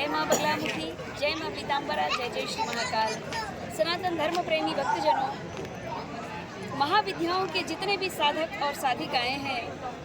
माँ बगलामुखी, जय माँ पीताम्बरा, जय जय श्री महाकाल। सनातन धर्म प्रेमी भक्तजनों, महाविद्याओं के जितने भी साधक और साधिकाएं हैं,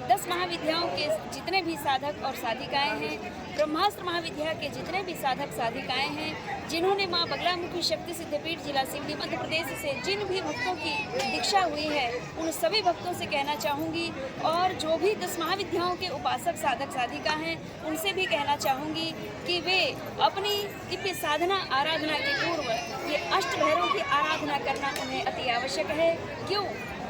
10 महाविद्याओं के जितने भी साधक और साधिकाएं हैं, ब्रह्मास्त्र महाविद्या के जितने भी साधक साधिकाएं हैं, जिन्होंने माँ बगलामुखी शक्ति सिद्धपीठ जिला सिवनी मध्य प्रदेश से जिन भी भक्तों की दीक्षा हुई है, उन सभी भक्तों से कहना चाहूँगी, और जो भी 10 महाविद्याओं के उपासक साधक साधिका हैं, उनसे भी कहना चाहूँगी कि वे अपनी दिव्य साधना आराधना के पूर्व ये अष्टभैरव की आराधना करना उन्हें अति आवश्यक है। क्यों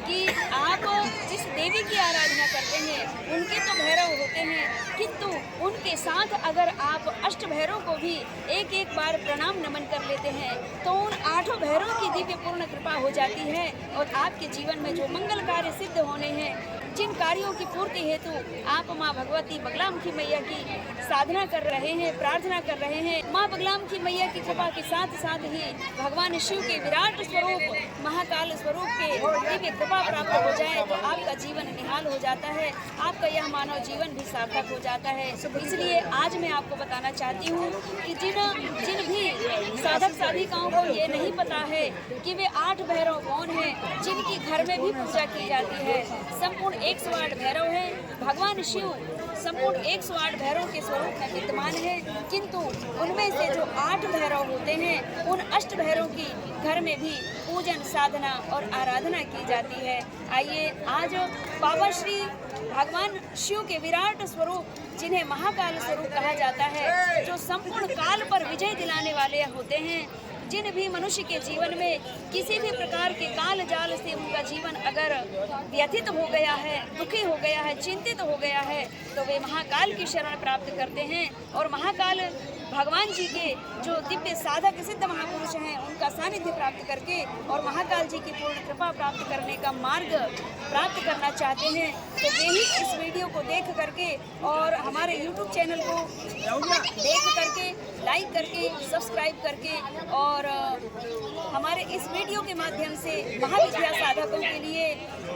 कि आप जिस देवी की आराधना करते हैं उनके तो भैरव होते हैं, किंतु उनके साथ अगर आप अष्ट भैरव को भी एक एक बार प्रणाम नमन कर लेते हैं तो उन 8 भैरव की दिव्य पूर्ण कृपा हो जाती है, और आपके जीवन में जो मंगल कार्य सिद्ध होने हैं, जिन कार्यों की पूर्ति हेतु आप माँ भगवती बगलामुखी मैया की साधना कर रहे हैं, प्रार्थना कर रहे हैं, माँ बगलामुखी मैया की कृपा के साथ साथ ही भगवान शिव के विराट स्वरूप महाकाल स्वरूप के दिव्य कृपा प्राप्त हो जाए तो आपका जीवन निहाल हो जाता है, आपका यह मानव जीवन भी सार्थक हो जाता है। इसलिए आज मैं आपको बताना चाहती हूँ कि जिन भी साधक साधिकाओं को ये नहीं पता है कि वे 8 भैरव कौन हैं, जिनकी घर में भी पूजा की जाती है, संपूर्ण 108 भैरव हैं। भगवान शिव संपूर्ण 108 भैरव के स्वरूप में विद्यमान है, किंतु उनमें से जो 8 भैरव होते हैं, उन अष्ट भैरव की घर में भी पूजन साधना और आराधना की जाती है। आइए आज बाबा श्री भगवान शिव के विराट स्वरूप, जिन्हें महाकाल स्वरूप कहा जाता है, जो संपूर्ण काल पर विजय दिलाने वाले होते हैं, जिन भी मनुष्य के जीवन में किसी भी प्रकार के काल जाल से उनका जीवन अगर व्यथित हो गया है, दुखी हो गया है, चिंतित हो गया है, तो वे महाकाल की शरण प्राप्त करते हैं, और महाकाल भगवान जी के जो दिव्य साधक सिद्ध महापुरुष हैं, उनका सानिध्य प्राप्त करके और महाकाल जी की पूर्ण कृपा प्राप्त करने का मार्ग प्राप्त करना चाहते हैं, तो वे ही इस वीडियो को देख करके और हमारे YouTube चैनल को देख करके, लाइक करके, सब्सक्राइब करके, और हमारे इस वीडियो के माध्यम से महाविद्या साधकों के लिए,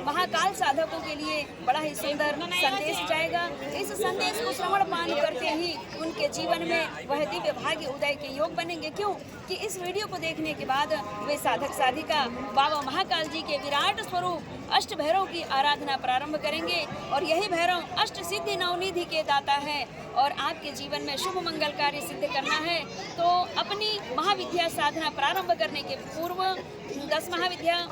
महाकाल साधकों के लिए बड़ा ही सुंदर संदेश जाएगा। इस संदेश को श्रवण पान करते ही उनके जीवन में वह दिव्य भाग्य उदय के योग बनेंगे। क्यों कि इस वीडियो को देखने के बाद वे साधक साधिका बाबा महाकाल जी के विराट स्वरूप अष्ट भैरव की आराधना प्रारंभ करेंगे, और यही भैरव अष्ट सिद्धि नवनिधि के दाता है, और आपके जीवन में शुभ मंगल कार्य सिद्ध करना है तो अपनी महाविद्या साधना प्रारंभ करने के पूर्व 10 महाविद्या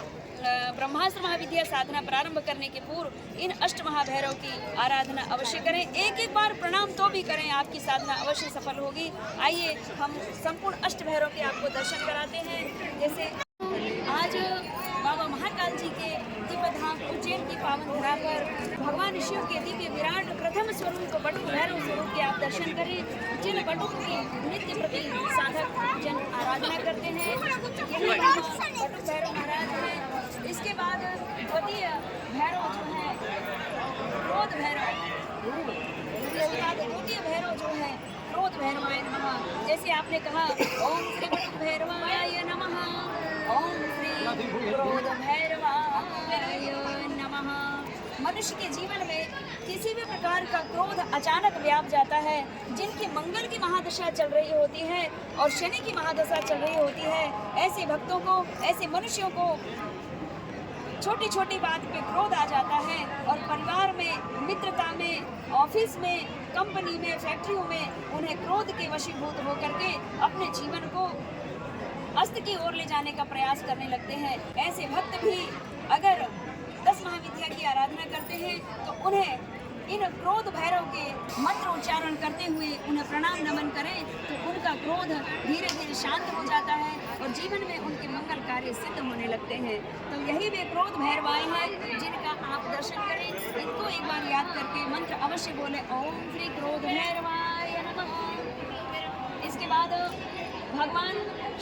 ब्रह्मास्त्र महाविद्या साधना प्रारंभ करने के पूर्व इन अष्ट महाभैरव की आराधना अवश्य करें। एक एक बार प्रणाम तो भी करें, आपकी साधना अवश्य सफल होगी। आइए हम संपूर्ण अष्ट भैरव के आपको दर्शन कराते हैं। जैसे आज बाबा महाकाल जी के दिव्य धाम उज्जैन की पावन धरा पर भगवान शिव के दिव्य विराट प्रथम स्वरूप बटुक भैरव स्वरूप के आप दर्शन करें, जिन बटुक की नित्य प्रति साधक जन आराधना करते हैं। यही बटुक भैरव महाराज हैं। इसके बाद द्वितीय भैरव जो है क्रोध भैरव, इसके बाद द्वितीय भैरव जो है क्रोध भैरवाय नमः। जैसे आपने कहा ओम श्री बटुक भैरवाय नमः, ओम श्री क्रोध भैरवाय नमः। मनुष्य के जीवन में किसी भी प्रकार का क्रोध अचानक व्याप जाता है, जिनकी मंगल की महादशा चल रही होती है और शनि की महादशा चल रही होती है, ऐसे भक्तों को, ऐसे मनुष्यों को छोटी छोटी बात पे क्रोध आ जाता है, और परिवार में, मित्रता में, ऑफिस में, कंपनी में, फैक्ट्रियों में उन्हें क्रोध के वशीभूत होकर के अपने जीवन को अस्त की ओर ले जाने का प्रयास करने लगते हैं। ऐसे भक्त भी अगर 10 महाविद्या की आराधना करते हैं तो उन्हें इन क्रोध भैरव के मंत्र उच्चारण करते हुए उन्हें प्रणाम नमन करें तो उनका क्रोध धीरे धीरे शांत हो जाता है और जीवन में उनके मंगल कार्य सिद्ध होने लगते हैं। तो यही वे क्रोध भैरवाय हैं जिनका आप दर्शन करें। इनको एक बार याद करके मंत्र अवश्य बोले ओम श्री क्रोध भैरवाय नमः। इसके बाद भगवान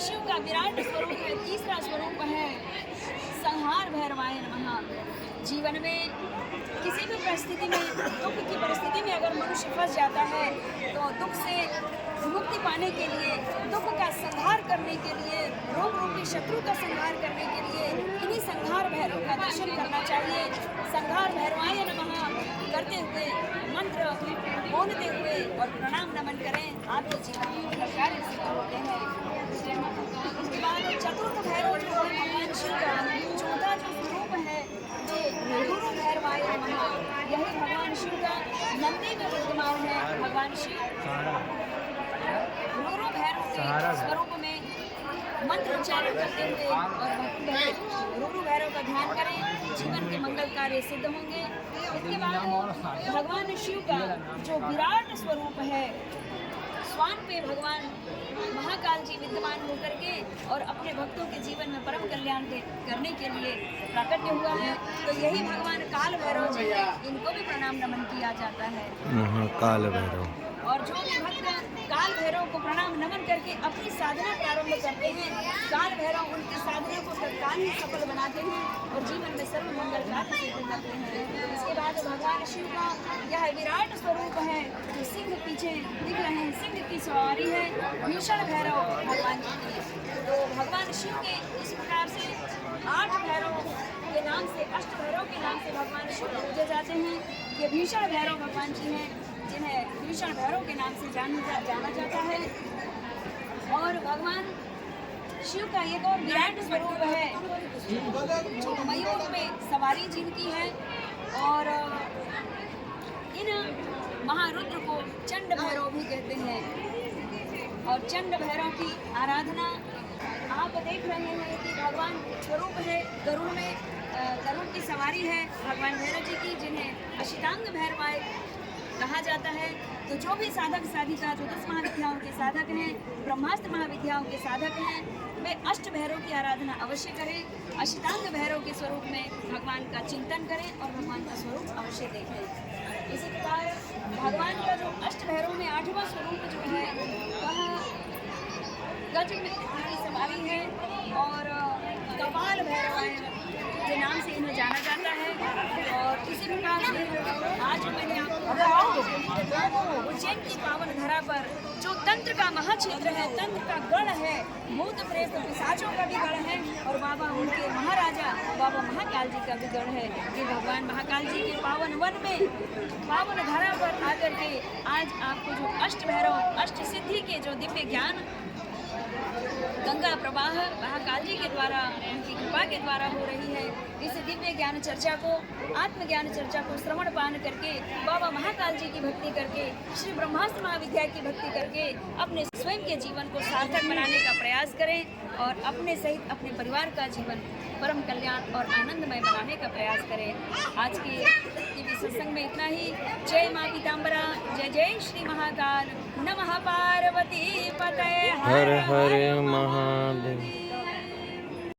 शिव का विराट स्वरूप है, तीसरा स्वरूप है संहार भैरवाय नमः। जीवन में किसी भी परिस्थिति में, दुख की परिस्थिति में अगर मनुष्य फंस जाता है तो दुख से मुक्ति पाने के लिए, दुख का संहार करने के लिए, रोग रूपी शत्रु का संहार करने के लिए इन्हीं संहार भैरव का दर्शन करना चाहिए। संहार भैरवाय नमः करते हुए, मंत्र बोलते हुए और प्रणाम नमन करें, आपके जीवन में कार्य सिद्ध होते हैं। इसके बाद चतुर्थ भैरव जो है भगवान शिव का चौथा जो स्वरूप है वे गुरु भैरवाय नमः, यही भगवान शिव का नंदी में विद्यमान है। भगवान शिव गुरु भैरव के स्वरूप में मंत्र उच्चारण करते हुए और गुरु भैरव का ध्यान करें, जीवन के मंगल कार्य सिद्ध होंगे। इसके बाद भगवान शिव का जो विराट स्वरूप है, स्वान पे भगवान महाकाल जी विद्यमान होकर के और अपने भक्तों के जीवन में परम कल्याण करने के लिए प्राकट्य हुआ है। तो यही भगवान काल भैरव जी है, इनको भी प्रणाम नमन किया जाता है। काल भैरव और जो भी भक्त काल भैरव को प्रणाम नमन करके अपनी साधना प्रारंभ करते हैं, काल भैरव उनकी साधना को तत्काल ही सफल बनाते हैं और जीवन में सर्व मंगल कार्य सिद्ध करते हैं। इसके बाद भगवान शिव का यह विराट स्वरूप है जो सिंह पीछे दिख रहे हैं, सिंह की सवारी है भीषण भैरव भगवान जी की। तो भगवान शिव के इस प्रकार से 8 भैरव के नाम से, अष्ट भैरव के नाम से भगवान शिव पूजे जाते हैं। ये भीषण भैरव भगवान जी हैं जिन्हें भीषण भैरव के नाम से जाना जाता है। और भगवान शिव का एक और विराट स्वरूप है जो मयूर में सवारी जिनकी है। और इन महारुद्र को चंड भैरव भी कहते हैं। और चंड भैरव की आराधना आप देख रहे हैं कि भगवान स्वरूप है गरुड़ में, गरुड़ की सवारी है भगवान भैरव जी की, जिन्हें अष्टांग भैरवाय कहा जाता है। तो जो भी साधक साधिका जो 10 महाविद्याओं के साधक हैं, ब्रह्मास्त्र महाविद्याओं के साधक हैं, वे अष्ट भैरव की आराधना अवश्य करें। अष्टांग भैरव के स्वरूप में भगवान का चिंतन करें और भगवान का स्वरूप अवश्य देखें। इसी प्रकार भगवान का जो अष्ट भैरव में 8वां स्वरूप जो है वह गज की सवारी है और कपाल भैरवाय के नाम से इन्हें जाना जाता है। और इसी प्रकार से आज मैंने आपको उज्जैन की पावन धरा पर जो तंत्र का महाक्षेत्र है, तंत्र का गढ़ है, भूत प्रेत पिशाचों का भी गढ़ है और बाबा उनके महाराजा बाबा महाकाल जी का भी गढ़ है। कि भगवान महाकाल जी के पावन वन में पावन धरा पर आकर के आज आपको जो अष्ट भैरव अष्ट सिद्धि के जो दिव्य ज्ञान गंगा प्रवाह महाकाल जी के द्वारा उनकी कृपा के द्वारा हो रही है, इस दिव्य ज्ञान चर्चा को, आत्मज्ञान चर्चा को श्रवण पान करके बाबा महाकाल जी की भक्ति करके, श्री ब्रह्मास्त्र महाविद्या की भक्ति करके अपने स्वयं के जीवन को सार्थक बनाने का प्रयास करें और अपने सहित अपने परिवार का जीवन परम कल्याण और आनंदमय बनाने का प्रयास करें। आज के टीवी सत्संग में इतना ही। जय माँ पीताम्बरा, जय जय श्री महाकाल, नमः पार्वती पतये हर हर महादेव।